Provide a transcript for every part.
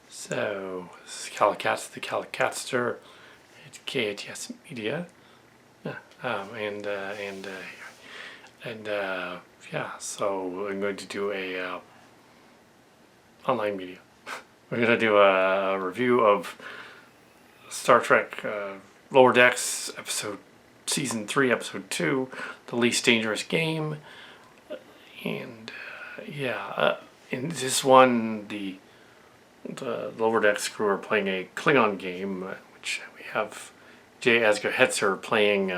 So, this is Calicats, the Calicatster. It's KATS Media. Yeah, so I'm going to do a online media. We're going to do a review of Star Trek Lower Decks, Season 3, Episode 2, The Least Dangerous Game. And, in this one, the Lower Decks crew are playing a Klingon game, which we have J. Asger Hetzer playing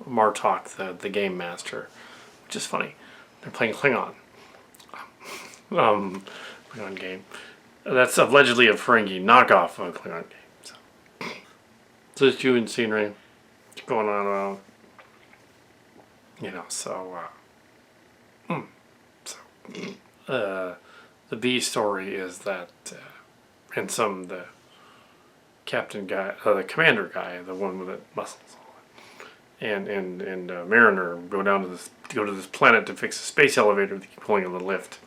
Martok, the game master, which is funny. They're playing Klingon. Klingon game. That's allegedly a Ferengi knockoff of a Klingon game. So it's you and scenery going on, the B story is that Ransom, the captain guy, the commander guy, the one with the muscles, and Mariner go to this planet to fix a space elevator. They keep pulling on the lift.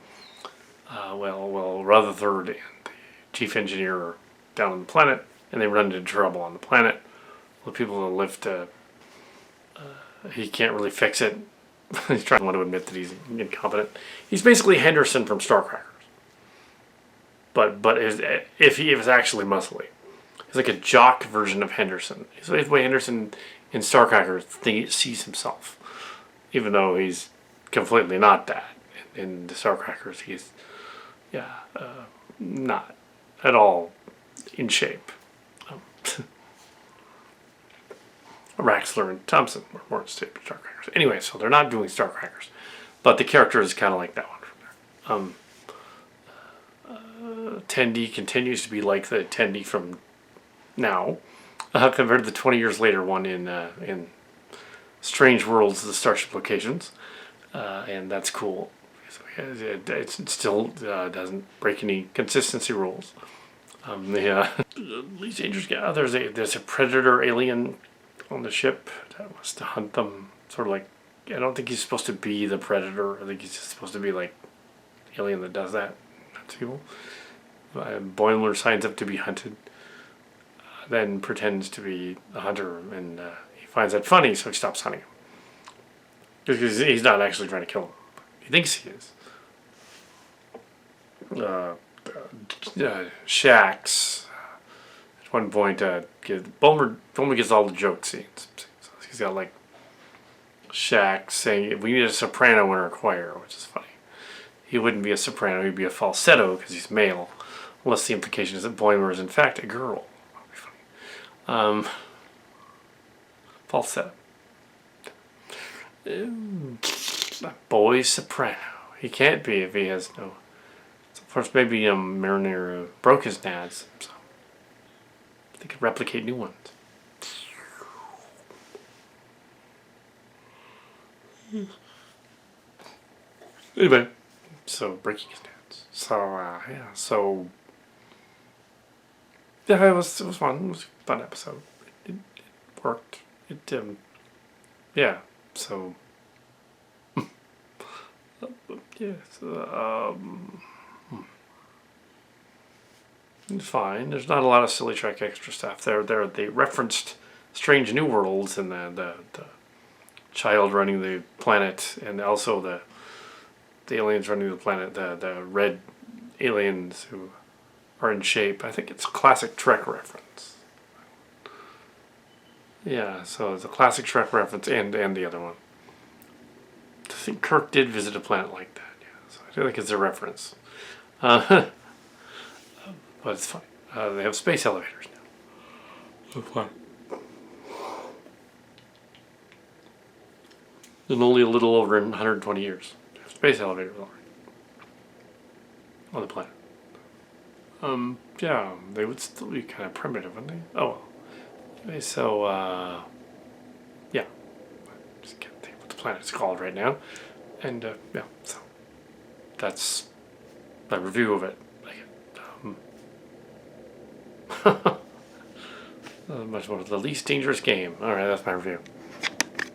Rutherford and the chief engineer are down on the planet, and they run into trouble on the planet. The people in the lift, he can't really fix it. He's trying to admit that he's incompetent. He's basically Henderson from Starcrackers. But if he was actually muscly. He's like a jock version of Henderson. He's the way Henderson in Starcrackers sees himself. Even though he's completely not that. In the Starcrackers, he's not at all in shape. Raxler and Thompson were more in shape in Starcrackers. Anyway, so they're not doing Starcrackers. But the character is kind of like that one from there. Tendi continues to be like the Tendi from now, compared to the 20 years later one in Strange Worlds, the Starship Locations, and that's cool. So it still doesn't break any consistency rules. Least dangerous guy. There's a predator alien on the ship that wants to hunt them. Sort of like, I don't think he's supposed to be the predator. I think he's just supposed to be like the alien that does that. That's people. Boimler signs up to be hunted, then pretends to be the hunter, and he finds that funny, so he stops hunting him. Because he's not actually trying to kill him. He thinks he is. Shax, at one point, Boimler gets all the joke scenes. So he's got like Shax saying, "We need a soprano in our choir," which is funny. He wouldn't be a soprano, he'd be a falsetto because he's male. Unless the implication is that Boimler is in fact a girl. That would be funny. Falsetto. A boy soprano. He can't be if he has no. So of course, maybe Mariner broke his nads, so they could replicate new ones. Anyway, so breaking his nads. It was fun. It was a fun episode. It worked. It's fine. There's not a lot of silly Trek extra stuff. They referenced Strange New Worlds and the child running the planet, and also the aliens running the planet, the red aliens who are in shape. I think it's a classic Trek reference. Yeah, so it's a classic Trek reference and the other one. I think Kirk did visit a planet like that, yeah. So I feel like it's a reference. But it's fine. They have space elevators now. So fun. In only a little over 120 years. They have space elevators already. On the planet. They would still be kind of primitive, wouldn't they? Oh, well. Anyway, so, just can't think what the planet's called right now. And, so that's my review of it. Much more. The Least Dangerous Game. Alright, that's my review.